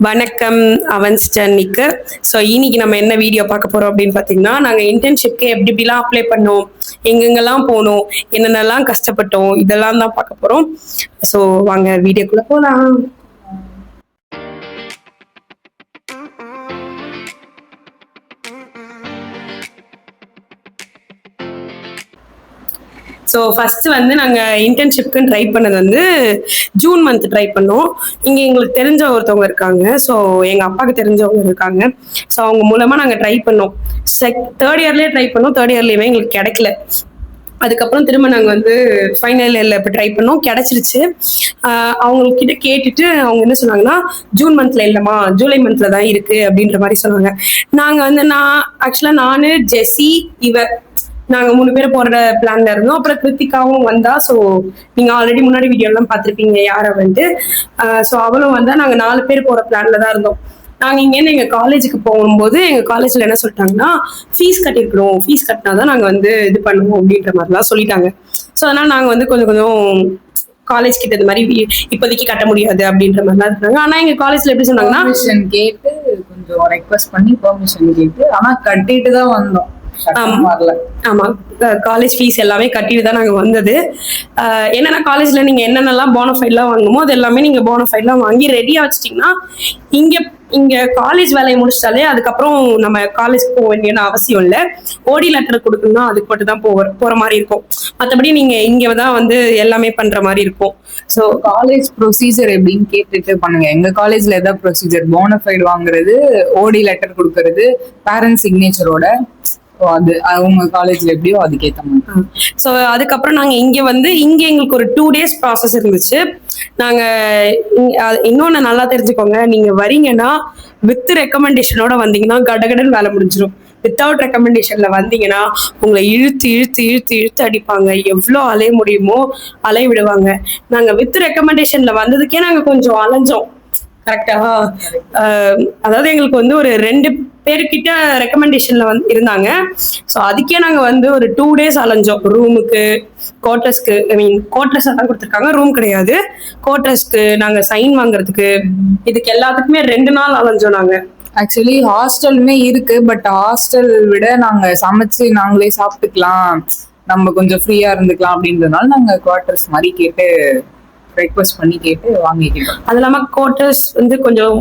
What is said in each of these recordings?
வணக்கம் அவன்ஸ் ஜர்னிக்கு. ஸோ இன்னைக்கு நம்ம என்ன வீடியோ பார்க்க போறோம் அப்படின்னு பார்த்தீங்கன்னா, நாங்கள் இன்டர்ன்ஷிப்க்கு எப்படி எப்படிலாம் அப்ளை பண்ணோம், எங்கெங்கெல்லாம் போனோம், என்னென்னலாம் கஷ்டப்பட்டோம், இதெல்லாம் தான் பார்க்க போறோம். ஸோ வாங்க வீடியோக்குள்ள போகலாம். ஸோ ஃபர்ஸ்ட் வந்து நாங்கள் இன்டர்ன்ஷிப்க்கு ட்ரை பண்ணது வந்து ஜூன் மந்த் ட்ரை பண்ணோம். இங்கே எங்களுக்கு தெரிஞ்ச ஒருத்தவங்க இருக்காங்க. ஸோ எங்கள் அப்பாவுக்கு தெரிஞ்சவங்க இருக்காங்க. ஸோ அவங்க மூலமாக நாங்கள் ட்ரை பண்ணோம். தேர்ட் இயர்லேயே ட்ரை பண்ணோம். தேர்ட் இயர்லேயுமே எங்களுக்கு கிடைக்கல. அதுக்கப்புறம் திரும்ப நாங்கள் வந்து ஃபைனல் இயரில் இப்போ ட்ரை பண்ணோம், கிடச்சிருச்சு. அவங்கக்கிட்ட கேட்டுட்டு அவங்க என்ன சொன்னாங்கன்னா, ஜூன் மந்த்ல இல்லைம்மா, ஜூலை மந்த்ல தான் இருக்கு அப்படின்ற மாதிரி சொன்னாங்க. நாங்கள் வந்து ஆக்சுவலாக நான் ஜெஸி நாங்க 3 பேர் போற பிளான்ல இருந்தோம். அப்புறம் கிருத்திகாவும் வந்தா. ஸோ நீங்க ஆல்ரெடி முன்னாடி வீடியோ எல்லாம் பார்த்துருப்பீங்க யார வந்து. ஸோ அவளும் வந்தா. நாங்க 4 பேர் போற பிளான்ல தான் இருந்தோம். நாங்க இங்கேருந்து எங்க காலேஜுக்கு போகும்போது எங்க காலேஜ்ல என்ன சொல்லிட்டாங்கன்னா, ஃபீஸ் கட்டிருக்கணும், ஃபீஸ் கட்டினாதான் நாங்க வந்து இது பண்ணுவோம் அப்படின்ற மாதிரிலாம் சொல்லிட்டாங்க. ஸோ அதனால நாங்க வந்து கொஞ்சம் காலேஜ் கிட்ட இந்த மாதிரி இப்போதைக்கு கட்ட முடியாது அப்படின்ற மாதிரிலாம் இருந்தாங்க. ஆனா எங்க காலேஜ்ல எப்படி சொன்னாங்கன்னா, கேட்டு கொஞ்சம் ரெக்வஸ்ட் பண்ணி பெர்மிஷன் கேட்டு ஆனா கட்டிட்டு தான் வந்தோம். ஆமா, காலேஜ் ஃபீஸ் எல்லாமே கட்டிட்டு தான் நாங்க வந்தது. என்னன்னா காலேஜ்ல நீங்க என்னென்னலாம் போனஃபைட்லாம் வாங்கணுமோ அது எல்லாமே நீங்க போனஃபைட்லாம் வாங்கி ரெடியா வச்சிட்டீங்கன்னா இங்க காலேஜ் வேலையை முடிச்சிட்டாலே அதுக்கப்புறம் நம்ம காலேஜ் போக வேண்டிய அவசியம் இல்லை. ஓடி லெட்டர் கொடுக்கணும்னா அதுக்கு மட்டும் தான் போற மாதிரி இருக்கும். மற்றபடி நீங்க இங்க தான் வந்து எல்லாமே பண்ற மாதிரி இருக்கும். ஸோ காலேஜ் ப்ரொசீஜர் எப்படின்னு கேட்டுட்டு பண்ணுங்க. எங்க காலேஜ்ல எதாவது ப்ரொசீஜர், போனஃபைட் வாங்குறது, ஓடி லெட்டர் கொடுக்கறது, பேரண்ட் சிக்னேச்சரோட. அது அவங்க காலேஜ்ல எப்படியோ அதுக்கேற்ற மாதிரி. ஸோ அதுக்கப்புறம் நாங்க இங்க எங்களுக்கு ஒரு 2 days ப்ராசஸ் இருந்துச்சு. நாங்க இன்னொன்னு நல்லா தெரிஞ்சுக்கோங்க, நீங்க வரீங்கன்னா வித் ரெக்கமெண்டேஷனோட வந்தீங்கன்னா கடகடன் வேலை முடிஞ்சிடும். வித்தவுட் ரெக்கமெண்டேஷன்ல வந்தீங்கன்னா உங்களை இழுத்து இழுத்து இழுத்து இழுத்து அடிப்பாங்க. எவ்வளோ அலைய முடியுமோ அலைய விடுவாங்க. நாங்க வித் ரெக்கமெண்டேஷன்ல வந்ததுக்கே நாங்க கொஞ்சம் அலைஞ்சோம். கரெக்டா? அதாவது எங்களுக்கு வந்து ஒரு 2 பேர்கிட்ட ரெக்கமெண்டேஷன்ல இருந்தாங்க. ஸோ அதுக்கே நாங்க வந்து ஒரு 2 days அலைஞ்சோம். ரூமுக்கு, குவார்டர்ஸ்க்கு, குவார்டர்ஸ் தான் கொடுத்துருக்காங்க, ரூம் கிடையாது. குவார்டர்ஸ்க்கு நாங்க சைன் வாங்குறதுக்கு, இதுக்கு எல்லாத்துக்குமே 2 நாள் அலைஞ்சோம் நாங்க. ஆக்சுவலி ஹாஸ்டலுமே இருக்கு. பட் ஹாஸ்டல் விட நாங்க சமைச்சு நாங்களே சாப்பிட்டுக்கலாம், நம்ம கொஞ்சம் ஃப்ரீயா இருந்துக்கலாம் அப்படின்றதுனால நாங்க குவார்டர்ஸ் மாதிரி கேட்டு ரெக்வஸ்ட் பண்ணி கேட்டு வாங்கிக்கிட்டோம். அது இல்லாம குவார்டர்ஸ் வந்து கொஞ்சம்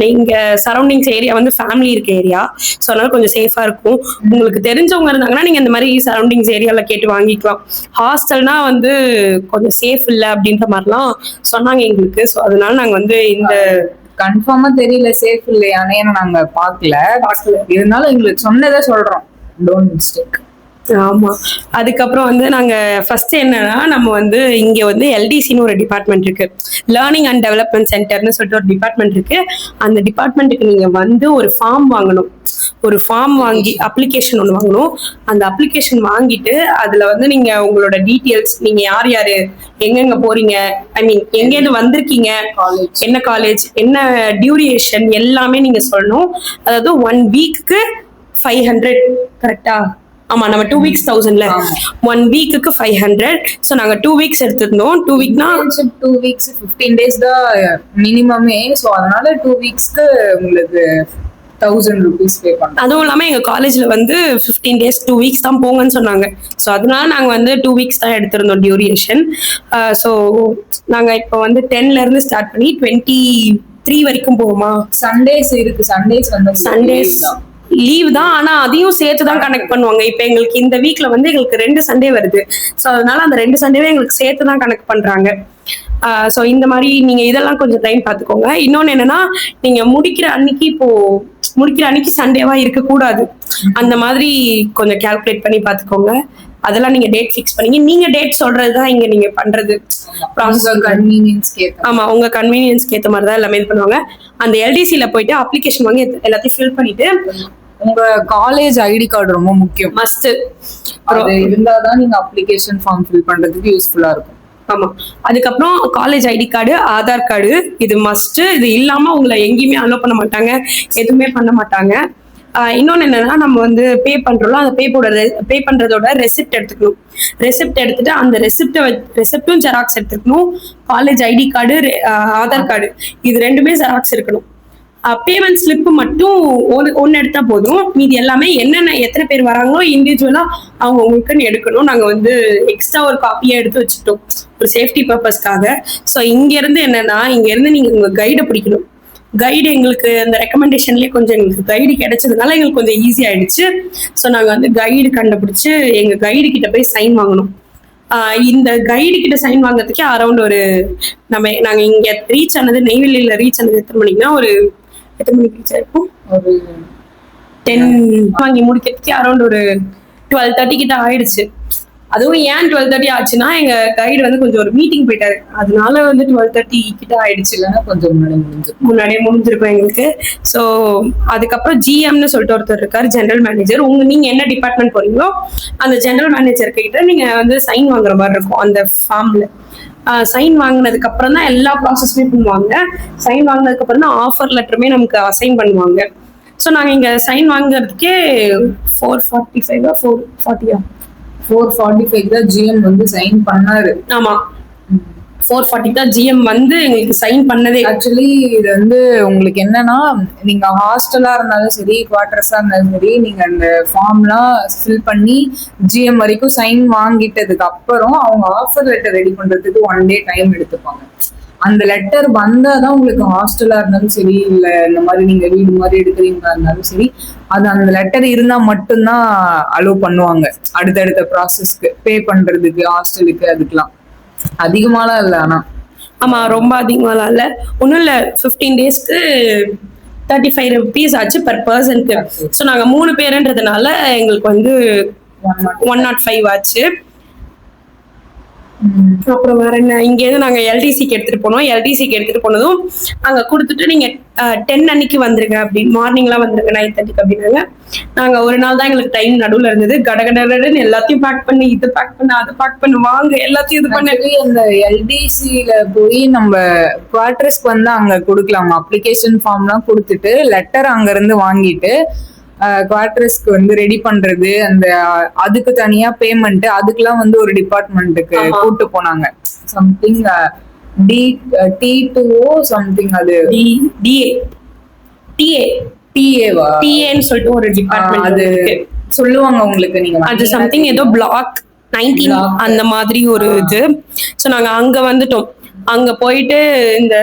நீங்க சரௌண்டிங்ஸ் ஏரியா வந்து ஃபேமிலி இருக்க ஏரியா. ஸோ அதனால கொஞ்சம் சேஃபா இருக்கும். உங்களுக்கு தெரிஞ்சவங்க இருந்தாங்கன்னா நீங்க இந்த மாதிரி சரௌண்டிங்ஸ் ஏரியால கேட்டு வாங்கிக்கலாம். ஹாஸ்டல்னா வந்து கொஞ்சம் சேஃப் இல்லை அப்படின்ற மாதிரிலாம் சொன்னாங்க எங்களுக்கு. ஸோ அதனால நாங்க வந்து இந்த கன்ஃபார்மா தெரியல சேஃப் இல்லையானே நாங்க பார்க்கல. இருந்தாலும் எங்களுக்கு சொன்னதை சொல்றோம், டோன்ட் மிஸ்டேக். ஆமா. அதுக்கப்புறம் வந்து நாங்க ஃபர்ஸ்ட் என்னன்னா, நம்ம வந்து இங்க வந்து எல்டிசின்னு ஒரு டிபார்ட்மெண்ட் இருக்கு, லேர்னிங் அண்ட் டெவலப்மெண்ட் சென்டர்னு சொல்லிட்டு ஒரு டிபார்ட்மெண்ட் இருக்கு. அந்த டிபார்ட்மெண்ட்டுக்கு நீங்க வந்து ஒரு ஃபார்ம் வாங்கணும். ஒரு ஃபார்ம் வாங்கி அப்ளிகேஷன் ஒன்று வாங்கணும். அந்த அப்ளிகேஷன் வாங்கிட்டு அதுல வந்து நீங்க உங்களோட டீட்டெயில்ஸ், நீங்க யார் யாரு, எங்கெங்க போறீங்க, எங்கேருந்து வந்திருக்கீங்க, என்ன காலேஜ், என்ன டியூரேஷன் எல்லாமே நீங்க சொல்லணும். அதாவது 1 weekக்கு 500. கரெக்டா? ஆமா, நம்ம 2 weeks 1000ல 1 weekக்கு 500. ஸோ நாங்க 2 weeks எடுத்திருந்தோம். 2 weekனா 2 weeks 15 days தான் மினிமமே. ஸோ அதனால 2 weeksக்கு உங்களுக்கு 1000 rupees பே பண்ணோம். அதுவும் இல்லாம எங்க காலேஜ்ல வந்து 15 days 2 weeks தான் போங்கன்னு சொன்னாங்க. ஸோ அதனால நாங்க வந்து 2 weeks தான் எடுத்திருந்தோம் டியூரேஷன். ஸோ நாங்க இப்போ வந்து 10ல இருந்து ஸ்டார்ட் பண்ணி 23 வரைக்கும் போவோமா. சண்டேஸ் இருக்கு. சண்டேஸ் லீவ் தான், ஆனா அதையும் சேர்த்து தான் கனெக்ட் பண்ணுவாங்க. இப்ப எங்களுக்கு இந்த வீக்ல வந்து எங்களுக்கு 2 சண்டே வருது. ஸோ அதனால அந்த 2 சண்டேவே எங்களுக்கு சேர்த்து தான் கனெக்ட் பண்றாங்க. ஸோ இந்த மாதிரி நீங்க இதெல்லாம் கொஞ்சம் டைம் பார்த்துக்கோங்க. இன்னொன்னு என்னன்னா, நீங்க முடிக்கிற அன்னைக்கு சண்டேவா இருக்கக்கூடாது. அந்த மாதிரி கொஞ்சம் கால்குலேட் பண்ணி பார்த்துக்கோங்க. அதெல்லாம் நீங்க டேட் ஃபிக்ஸ் பண்ணி நீங்க டேட் சொல்றதுதான் இங்க நீங்க பண்றது. ஆமா, உங்க கன்வீனியன்ஸ்க்கு ஏற்ற மாதிரி தான் எல்லாமே இது பண்ணுவாங்க. அந்த எல்டிசில போயிட்டு அப்ளிகேஷன் வாங்கி எல்லாத்தையும் ஃபில் பண்ணிட்டு உங்க காலேஜ் ஐடி கார்டு ரொம்ப முக்கியம், மஸ்ட். அது இருந்தாதான் நீங்க அப்ளிகேஷன் ஃபார்ம் ஃபில் பண்றதுக்கு யூஸ்ஃபுல்லா இருக்கும். ஆமா. அதுக்கப்புறம் college ID card, Aadhaar card, இது மஸ்ட். இது இல்லாம உங்களை எங்கேயுமே அலோ பண்ண மாட்டாங்க, எதுவுமே பண்ண மாட்டாங்க. இன்னொன்னு என்னன்னா, நம்ம வந்து பே பண்றோம், அந்த பே பண்றதோட ரெசிப்ட் எடுத்துக்கணும். ரெசிப்ட் எடுத்துட்டு அந்த ரெசிப்டும் ஜெராக்ஸ் எடுத்துக்கணும். College ID card, Aadhaar card, இது 2மே ஜெராக்ஸ் இருக்கணும். பேமெண்ட் ஸ்லிப் மட்டும் ஒன்னு எடுத்தா போதும். மீதி எல்லாமே என்னென்ன எத்தனை பேர் வராங்களோ இண்டிவிஜுவலா அவங்க உங்களுக்குன்னு எடுக்கணும். நாங்க வந்து எக்ஸ்ட்ரா ஒரு காப்பியா எடுத்து வச்சுட்டோம் ஒரு சேஃப்டி பர்பஸ்க்காக. ஸோ இங்க இருந்து என்னன்னா, இங்க இருந்து நீங்க உங்க கைடை பிடிக்கணும். கைடு எங்களுக்கு அந்த ரெக்கமெண்டேஷன்லயே கொஞ்சம் எங்களுக்கு கைடு கிடைச்சதுனால எங்களுக்கு கொஞ்சம் ஈஸி ஆயிடுச்சு. ஸோ நாங்க வந்து கைடு கண்டுபிடிச்சு எங்க கைடு கிட்ட போய் சைன் வாங்கணும். இந்த கைடு கிட்ட சைன் வாங்குறதுக்கே அரௌண்ட் ஒரு நாங்க இங்க ரீச் ஆனது, நெய்வேலியில ரீச் ஆனது எத்தனை மணிக்குன்னா, ஒரு எத்தனை மணிக்கு ரீச் ஆயிருக்கும், ஒரு 10 வாங்கி முடிக்கிறதுக்கே அரௌண்ட் ஒரு 12:30 கிட்ட ஆயிடுச்சு. அதுவும் ஏன் 12:30 ஆச்சுன்னா, எங்க கைடு வந்து கொஞ்சம் ஒரு மீட்டிங் போயிட்டாரு, அதனால வந்து 12:30 கிட்ட ஆயிடுச்சு. இல்லைன்னா கொஞ்சம் முன்னாடியே முடிஞ்சிருக்கும் எங்களுக்கு. ஸோ அதுக்கப்புறம் ஜிஎம்னு சொல்லிட்டு ஒருத்தர் இருக்காரு, ஜெனரல் மேனேஜர். நீங்க என்ன டிபார்ட்மெண்ட் போறீங்களோ அந்த ஜெனரல் மேனேஜர் கிட்ட நீங்க வந்து சைன் வாங்குற மாதிரி இருக்கும் அந்த ஃபார்ம்ல. சைன் வாங்கினதுக்கு அப்புறம் தான் எல்லா ப்ராசஸுமே பண்ணுவாங்க. சைன் வாங்கினதுக்கு அப்புறம் தான் ஆஃபர் லெட்டருமே நமக்கு அசைன் பண்ணுவாங்க. ஸோ நாங்க இங்க சைன் வாங்குறதுக்கே 4:45 4:40 தான் ஜிஎம் வந்து சைன் பண்ணாரு. ஆமா, 4:40 தான் ஜிஎம் வந்து எங்களுக்கு சைன் பண்ணதே. ஆக்சுவலி இது வந்து உங்களுக்கு என்னன்னா, நீங்க ஹாஸ்டலா இருந்தாலும் சரி, குவார்டர்ஸா இருந்தாலும் சரி, நீங்க அந்த ஃபார்ம்லாம் ஃபில் பண்ணி ஜிஎம் வரைக்கும் சைன் வாங்கிட்டதுக்கு அப்புறம் அவங்க ஆஃபர் லெட்டர் ரெடி பண்றதுக்கு 1 day டைம் எடுத்துப்பாங்க. அந்த லெட்டர் வந்தாதான் உங்களுக்கு ஹாஸ்டலா இருந்தாலும் சரி, இல்ல இந்த மாதிரி நீங்க வீடு மாதிரி எடுக்கிறீங்களா இருந்தாலும் சரி, அது அந்த லெட்டர் இருந்தா மட்டும்தான் அலோவ் பண்ணுவாங்க அடுத்தடுத்த ப்ராசஸ்க்கு பே பண்றதுக்கு, ஹாஸ்டலுக்கு. அதுக்கெல்லாம் அதிகமாலாம் இல்ல. ஆனா ஆமா, ரொம்ப அதிகமாலாம் இல்ல. ஒன்றும் இல்ல, 15 daysக்கு 35 rupees ஆச்சு per personக்கு. ஸோ நாங்க 3 பேருன்றதுனால எங்களுக்கு வந்து 105 ஆச்சு. அப்புறம் வேற என்ன, இங்கேருந்து நாங்க எல்டிசிக்கு எடுத்துட்டு போனோம். எல்டிசிக்கு எடுத்துட்டு போனதும் அங்க கொடுத்துட்டு நீங்க 10 அன்னைக்கு வந்துருங்க அப்படின்னு, மார்னிங்லாம் வந்துருங்க 9:30 அப்படின்னாங்க. நாங்க ஒரு நாள் தான் எங்களுக்கு டைம் நடுவுல இருந்தது. கடகடன்னு எல்லாத்தையும் பேக் பண்ணி, இது பேக் பண்ண, அதை பேக் பண்ணி, வாங்க எல்லாத்தையும் இது பண்ணி. அந்த எல்டிசில போய் நம்ம குவார்டர்ஸ்க்கு வந்து அங்க கொடுக்கலாம். அப்ளிகேஷன் ஃபார்ம்லாம் கொடுத்துட்டு லெட்டர் அங்க இருந்து வாங்கிட்டு குவார்டர்ஸ்க்கு வந்து ரெடி பண்றது, அந்த அதுக்கு தனியா பேமெண்ட், அதுக்கெல்லாம் வந்து ஒரு டிபார்ட்மெண்ட்டுக்கு கூட்டு போனாங்க. சம்திங் T2O சம்திங், அது டிஏன்னு சொல்லிட்டு ஒரு டிபார்ட்மெண்ட் அது சொல்லுவாங்க உங்களுக்கு. நீங்க அது சம்திங் ஏதோ பிளாக் 19 அந்த மாதிரி ஒரு இது. ஸோ நாங்க அங்க வந்துட்டோம். அங்க போயிட்டு இந்த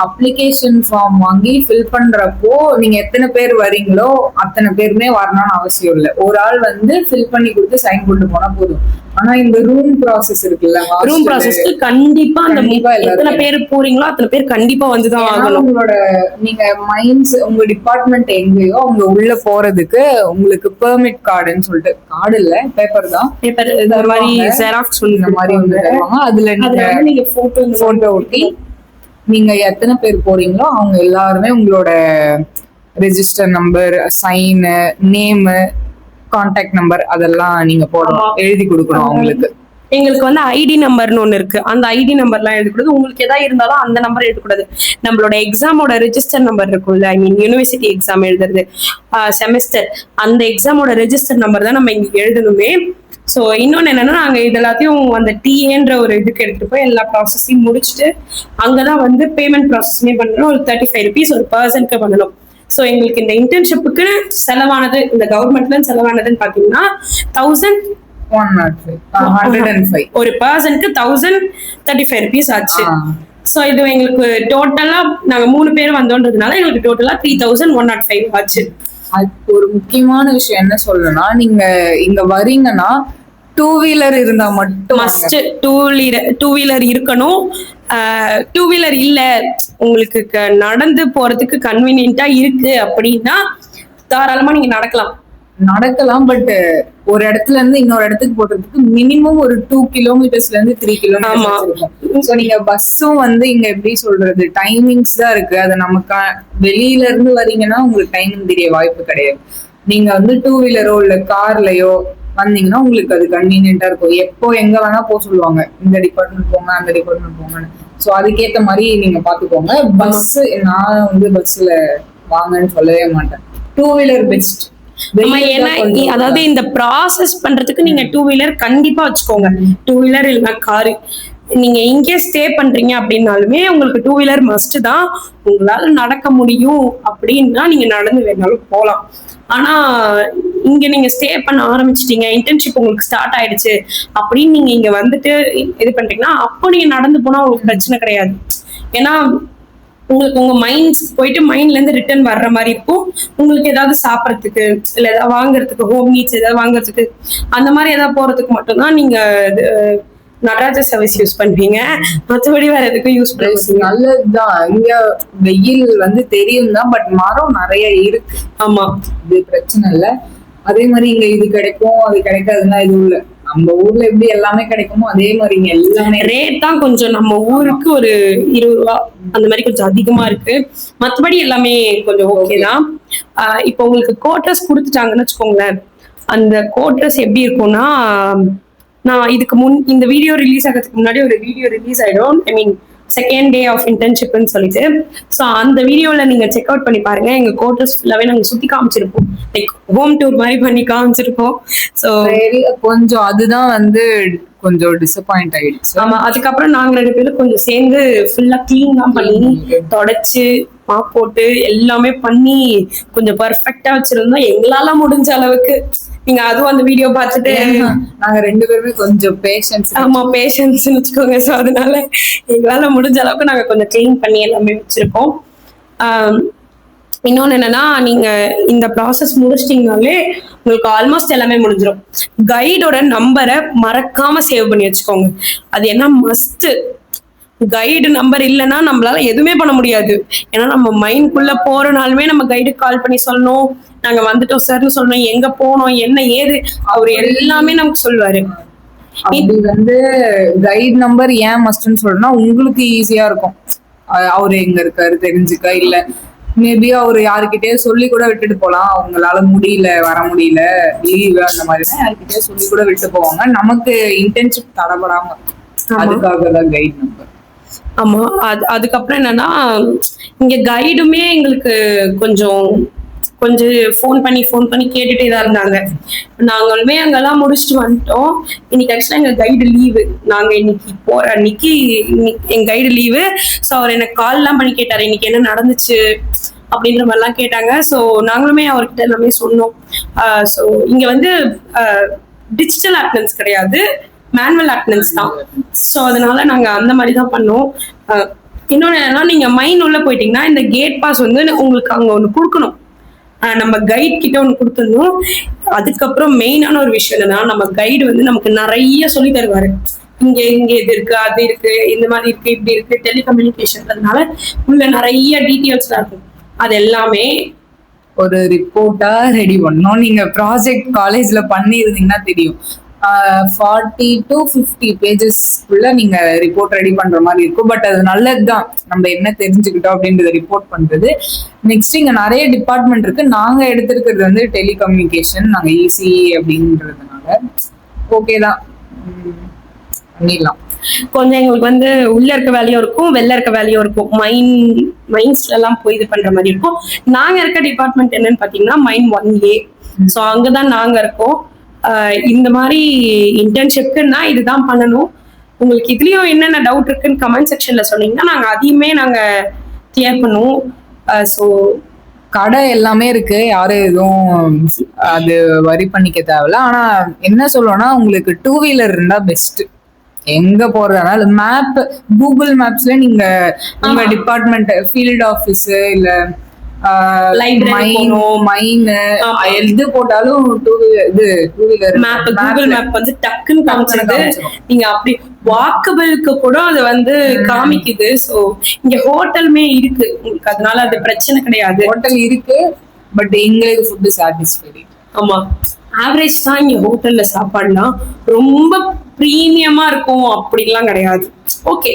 அப்ளிகேஷன் ஃபார்ம் வாங்கி ஃபில் பண்றப்போ நீங்க எத்தனை பேர் வரீங்களோ அத்தனை பேருமே வரணும்னு அவசியம் இல்லை. ஒரு ஆள் வந்து ஃபில் பண்ணி கொடுத்து சைன் போட்டு போனா போதும். ஆனா இந்த ரூம் ப்ராசஸ் இருக்குல்ல, ரூம் ப்ராசஸ்க்கு கண்டிப்பா அந்த எத்தனை பேர் போறீங்களோ அத்தனை பேர் கண்டிப்பா வந்துதான் ஆகணும். உங்களோட நீங்க மைண்ட்ஸ், உங்க டிபார்ட்மெண்ட் எங்கேயோ அவங்க உள்ள போறதுக்கு உங்களுக்கு பெர்மிட் கார்டுன்னு சொல்லிட்டு, கார்டு இல்ல பேப்பர் தான், பேப்பர் இந்த மாதிரி ஜெராக்ஸ் இந்த மாதிரி வந்து தருவாங்க. அதுல நீங்க போட்டோ ஒட்டி நீங்க எத்தனை பேர் போறீங்களோ அவங்க எல்லாருமே உங்களோட register number, sign, name, contact number அதெல்லாம் நீங்க போடணும், எழுதி கொடுக்கணும் அவங்களுக்கு. எங்களுக்கு வந்து ஐடி நம்பர்னு ஒண்ணு இருக்கு. அந்த ஐடி நம்பர்லாம் எழுதக்கூடாது. உங்களுக்கு எதா இருந்தாலும் அந்த நம்பர் எழுதக்கூடாது. நம்மளோட எக்ஸாமோட ரெஜிஸ்டர் நம்பர் இருக்கும்ல, ஐ மீன் யூனிவர்சிட்டி எக்ஸாம் எழுதுறது செமஸ்டர், அந்த எக்ஸாமோட ரெஜிஸ்டர் நம்பர் தான் நம்ம இங்க எழுதணுமே. ஸோ இன்னொன்று என்னன்னா, நாங்கள் இது எல்லாத்தையும் அந்த டிஏன்ற ஒரு இதுக்கு எடுத்துட்டு போய் எல்லா ப்ராசஸையும் முடிச்சுட்டு அங்கதான் வந்து பேமெண்ட் ப்ராசஸ்மே பண்ணணும். ஒரு 35 rupees ஒரு பர்சனுக்கு பண்ணணும். ஸோ எங்களுக்கு இந்த இன்டர்ன்ஷிப்புக்கு செலவானது, இந்த கவர்மெண்ட்ல செலவானதுன்னு பாத்தீங்கன்னா 105 ஒரு பர்சனுக்கு 1035 rupees ஆச்சு. ஸோ இது எங்களுக்கு டோட்டலா நாங்க 3 பேர் வந்தோன்றதுனால எங்களுக்கு டோட்டலா 3105 ஆச்சு. ஒரு முக்கியமான விஷயம் என்ன சொல்லணும்னா, நீங்க இங்க வரீங்கன்னா 2 வீலர் இருந்தா மட்டும் மஸ்ட். 2 வீலர் இருக்கணும். 2 வீலர் இல்ல, உங்களுக்கு நடந்து போறதுக்கு கன்வீனியன்ட்டா இருக்கு அப்படின்னா தாராளமா நீங்க நடக்கலாம். பட் ஒரு இடத்துல இருந்து இன்னொரு இடத்துக்கு போறதுக்கு மினிமம் ஒரு 2 kilometers 3 kilometers இருக்கும். சோ நீங்க பஸ்ஸும் வந்து இங்க எப்படி சொல்றது, டைமிங்ஸ் தான் இருக்கு. அது நமக்கு வெளியில இருந்து வரீங்கன்னா உங்களுக்கு டைமிங் தெரிய வாய்ப்பு கிடையாது. நீங்க வந்து 2 வீலரோ இல்ல கார்லயோ வந்தீங்கன்னா உங்களுக்கு அது கன்வீனியன்ட்டா இருக்கும். எப்போ எங்க வேணா போக சொல்லுவாங்க, இந்த டிபார்ட்மெண்ட் போங்க, அந்த டிபார்ட்மெண்ட் போங்கன்னு. சோ அதுக்கேத்த மாதிரி நீங்க பாத்துக்கோங்க. பஸ், நான் வந்து பஸ்ல வாங்கன்னு சொல்லவே மாட்டேன். 2 வீலர் பெஸ்ட். அதாவது இந்த ப்ராசஸ் பண்றதுக்கு நீங்க 2 வீலர் கண்டிப்பா வச்சுக்கோங்க. 2 வீலர் இல்லைன்னா காரு. நீங்க இங்கே ஸ்டே பண்றீங்க அப்படின்னாலுமே உங்களுக்கு 2 வீலர் மஸ்ட் தான். உங்களால நடக்க முடியும் அப்படின்னா நீங்க நடந்து வேணாலும் போகலாம். ஆனா இங்க நீங்க ஸ்டே பண்ண ஆரம்பிச்சிட்டீங்க, இன்டர்ன்ஷிப் உங்களுக்கு ஸ்டார்ட் ஆயிடுச்சு அப்படின்னு நீங்க இங்க வந்துட்டு இது பண்றீங்கன்னா அப்போ நீங்க நடந்து போனா உங்களுக்கு பிரச்சனை கிடையாது. ஏன்னா உங்களுக்கு உங்க மைண்ட் போயிட்டு மைண்ட்ல இருந்து ரிட்டர்ன் வர்ற மாதிரி இருக்கும். உங்களுக்கு ஏதாவது சாப்பிட்றதுக்கு இல்ல ஏதாவது வாங்குறதுக்கு, ஹோம் நீட்ஸ் ஏதாவது வாங்குறதுக்கு, அந்த மாதிரி ஏதாவது போறதுக்கு மட்டும்தான் நீங்க நடராஜ சர்வீஸ் யூஸ் பண்ணுவீங்க. மற்றபடி வேற எதுக்கும் யூஸ் பண்ணுவீங்க. நல்லதுதான். இங்க வெயில் தெரியும் தான், பட் மரம் நிறைய இருக்கு. ஆமா, இது பிரச்சனை இல்ல. அதே மாதிரி இங்க இது கிடைக்கும் அது கிடைக்காதுன்னா எதுவும் இல்ல. நம்ம ஊர்ல எப்படி எல்லாமே கிடைக்குமோ அதே மாதிரி இங்க எல்லாமே. ரேட் தான் கொஞ்சம் நம்ம ஊருக்கு ஒரு 20 ரூபா அந்த மாதிரி கொஞ்சம் அதிகமா இருக்கு. மற்றபடி எல்லாமே கொஞ்சம் ஓகே தான். இப்போ உங்களுக்கு கோட்ரஸ் கொடுத்துட்டாங்கன்னு வச்சுக்கோங்களேன். அந்த கோட்ரஸ் எப்படி இருக்கும்னா, நான் இதுக்கு இந்த வீடியோ ரிலீஸ் ஆகிறதுக்கு முன்னாடி ஒரு வீடியோ ரிலீஸ் ஆயிடும். ஐ மீன் செகண்ட் டே ஆஃப் இன்டர்ன்ஷிப்னு சொல்லிட்டு. ஸோ அந்த வீடியோல நீங்க செக் அவுட் பண்ணி பாருங்க. எங்க கோட்ரஸ் ஃபுல்லாவே நாங்க சுத்தி காமிச்சிருப்போம். லைக் ஹோம் டூர் மாதிரி பண்ணி காமிச்சிருப்போம். ஸோ கொஞ்சம் அதுதான் கொஞ்சம் டிசப்பாயிண்ட் ஆயிடுச்சு. ஆமா, அதுக்கப்புறம் நாங்க 2 பேரும் கொஞ்சம் சேர்ந்து ஃபுல்லா கிளீன் தான் பண்ணி தொடச்சு மாப் போட்டு எல்லாமே பண்ணி கொஞ்சம் பர்ஃபெக்டா வச்சிருந்தோம் எங்களால முடிஞ்ச அளவுக்கு. நீங்க அதுவும் அந்த வீடியோ பார்த்துட்டு நாங்க 2 பேருமே கொஞ்சம் பேஷன்ஸ். ஆமா, பேஷன்ஸ்னு வச்சுக்கோங்க. ஸோ அதனால எங்களால முடிஞ்ச அளவுக்கு நாங்க கொஞ்சம் கிளீன் பண்ணி எல்லாமே வச்சிருக்கோம். இன்னொன்னு என்னன்னா, நீங்க இந்த ப்ராசஸ் முடிச்சிட்டீங்கனாலே உங்களுக்கு ஆல்மோஸ்ட் எல்லாமே முடிஞ்சிடும். கைடோட நம்பரை மறக்காம சேவ் பண்ணி வச்சுக்கோங்க. அது என்ன மஸ்ட். கைடு நம்பர் இல்லைன்னா நம்மளால எதுவுமே பண்ண முடியாது. ஏன்னா நம்ம மைண்ட்குள்ள போறனாலுமே நம்ம கைடுக்கு கால் பண்ணி சொல்லணும், நாங்க வந்துட்டோம் சார்னு சொல்லணும், எங்க போனோம் என்ன ஏது அவரு எல்லாமே நமக்கு சொல்லுவாரு. அப்படி கைடு நம்பர் ஏன் மஸ்ட்னு சொல்லணும்னா உங்களுக்கு ஈஸியா இருக்கும். அவரு எங்க இருக்காரு தெரிஞ்சுக்க. இல்ல மேபி அவரு யாருக்கிட்டே சொல்லி கூட விட்டுட்டு போலாம். அவங்களால முடியல, வர முடியல, லீவு அந்த மாதிரிதான் யாருக்கிட்டே சொல்லி கூட விட்டு போவாங்க. நமக்கு இன்டர்ன்ஷிப் தடப்படாம அதுக்காக தான் கைடு நம்பர். ஆமா, அதுக்கப்புறம் என்னன்னா, இங்க கைடுமே எங்களுக்கு கொஞ்சம் ஃபோன் பண்ணி கேட்டுட்டே தான் இருந்தாங்க. நாங்களுமே அங்கெல்லாம் முடிச்சுட்டு வந்துட்டோம். இன்னைக்கு ஆக்சுவலா எங்க கைடு லீவு. நாங்க இன்னைக்கு போற அன்னைக்கு எங்க கைடு லீவு. ஸோ அவர் எனக்கு கால் எல்லாம் பண்ணி கேட்டாரு இன்னைக்கு என்ன நடந்துச்சு அப்படின்ற மாதிரிலாம் கேட்டாங்க. ஸோ நாங்களுமே அவர்கிட்ட எல்லாமே சொன்னோம். ஸோ இங்க டிஜிட்டல் அட்டெண்டன்ஸ் கிடையாது, மேனுவல் அட்டெண்டன்ஸ் தான். ஸோ அதனால நாங்க அந்த மாதிரி தான் பண்ணோம். இன்னொன்னு என்னன்னா, நீங்க மைண்ட் உள்ள போயிட்டீங்கன்னா இந்த கேட் பாஸ் உங்களுக்கு அங்க ஒண்ணு கொடுக்கணும். நம்ம கைட் கிட்ட ஒண்ணு கொடுத்துடணும். அதுக்கப்புறம் மெயினான ஒரு விஷயம் என்னன்னா, நம்ம கைடு நமக்கு நிறைய சொல்லி தருவாரு. இங்க இது இருக்கு, அது இருக்கு, இந்த மாதிரி இருக்கு, இப்படி இருக்கு, டெலிகம்யூனிகேஷன். அதனால உள்ள நிறைய டீட்டெயில்ஸ் இருக்கும். அது எல்லாமே ஒரு ரிப்போர்ட்டா ரெடி பண்ணோம். நீங்க ப்ராஜெக்ட் காலேஜ்ல பண்ணிருந்தீங்கன்னா தெரியும். 40 to 50 பேஜஸ்க்குள்ள நீங்க ரிப்போர்ட் ரெடி பண்ற மாதிரி இருக்கும். பட் அது நல்லதுதான், நம்ம என்ன தெரிஞ்சுக்கிட்டோம் அப்படின்றத ரிப்போர்ட் பண்றது. நெக்ஸ்ட் இங்க நிறைய டிபார்ட்மெண்ட் இருக்கு. நாங்க எடுத்திருக்கிறது டெலிகம்யூனிகேஷன். நாங்க ஈஸி அப்படின்றதுனால ஓகே தான், பண்ணிடலாம். கொஞ்சம் எங்களுக்கு உள்ள இருக்க வேலையும் இருக்கும், வெளில இருக்க வேலையும் இருக்கும். மைண்ட்ஸ்ல எல்லாம் போய் இது பண்ற மாதிரி இருக்கும். நாங்க இருக்க டிபார்ட்மெண்ட் என்னன்னு பாத்தீங்கன்னா மைண்ட் 1A. ஸோ அங்கதான் நாங்க இருக்கோம். இந்த மாதிரி இன்டர்ன்ஷிப்க்குன்னா இதுதான் பண்ணணும். உங்களுக்கு இதுலயும் என்னென்ன டவுட் இருக்குன்னு கமெண்ட் செக்ஷன்ல சொன்னீங்கன்னா நாங்க அதையுமே கிளியர் பண்ணுவோம். ஸோ கடை எல்லாமே இருக்கு, யாரும் எதுவும் அது வரி பண்ணிக்க தேவையில்ல. ஆனா என்ன சொல்லணும்னா, உங்களுக்கு 2 வீலர் இருந்தா பெஸ்ட். எங்க போறதுனால கூகுள் மேப்ஸ்ல நீங்க உங்க டிபார்ட்மெண்ட், ஃபீல்ட் ஆபீஸ், இல்ல எது போட்டாலும் டூ வீலர் கூகுள் மேப் டக்குன்னு காமிச்சிருது. நீங்க அப்படி வாக்கபிளுக்கு கூட அது காமிக்குது. சோ இங்க ஹோட்டலுமே இருக்கு உங்களுக்கு, அதனால அது பிரச்சனை கிடையாது. ஹோட்டல் இருக்கு, பட் எங்களுக்கு ஃபுட் சாட்டிஸ்ஃபைடு. ஆமா, ஆவரேஜ் தான் இங்க ஹோட்டல்ல சாப்பாடுலாம். ரொம்ப பிரீமியமா இருக்கும் அப்படிலாம் கிடையாது. ஓகே,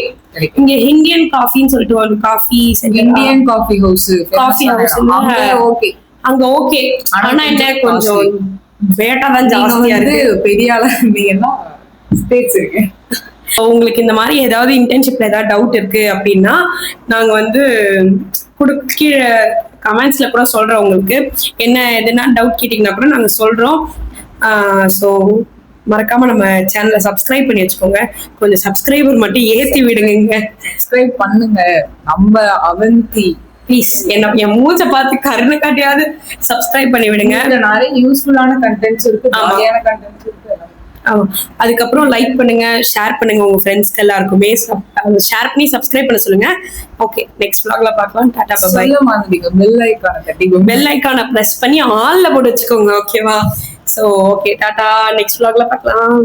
இங்க இந்தியன் காஃபின்னு சொல்லிட்டு ஒரு coffee, Indian coffee house okay, அங்க ஓகே. ஆனா என்ன கொஞ்சம் வேட்டா தான் ஜாஸ்தியா இருக்கு. பெரிய ஆளா இருந்தீங்கன்னா ஸ்டேட்ஸ் இருக்கு. உங்களுக்கு இந்த மாதிரி ஏதாவது இன்டர்ன்ஷிப்ல ஏதாவது டவுட் இருக்கு அப்படின்னா நாங்க கீழே கமெண்ட்ஸ்ல கூட சொல்றோம். உங்களுக்கு என்ன எதுனா டவுட் கேட்டீங்கன்னா கூட நாங்க சொல்றோம். ஸோ மறக்காம நம்ம சேனலை சப்ஸ்கிரைப் பண்ணி வச்சுக்கோங்க. கொஞ்சம் சப்ஸ்கிரைபர் மட்டும் ஏத்தி விடுங்க. சப்ஸ்கிரைப் பண்ணுங்க. நம்ம அவந்தி ப்ளீஸ் என் மூஞ்ச பார்த்து கருணை காட்டியாவது சப்ஸ்கிரைப் பண்ணி விடுங்க. இதுல நிறைய யூஸ்ஃபுல்லான கண்டென்ட்ஸ் இருக்கு, ஜாலியான கண்டென்ட்ஸ் இருக்கு. அதுக்கப்புறம் லைக் பண்ணுங்க, ஷேர் பண்ணுங்க உங்க ஃப்ரெண்ட்ஸ்க்கு எல்லாருக்குமே. ஷேர் பண்ணி சப்ஸ்கிரைப் பண்ண சொல்லுங்க. ஓகே, நெக்ஸ்ட் vlogல பார்க்கலாம். Tata bye bye. சொல்ல மாதிரிங்க பெல் ஐகானை தட்டிக்கோங்க. பெல் ஐகானை பிரஸ் பண்ணி ஆல்ல போட்டு வச்சுக்கோங்க. ஓகேவா? So okay, Tata. நெக்ஸ்ட் vlogல பார்க்கலாம்.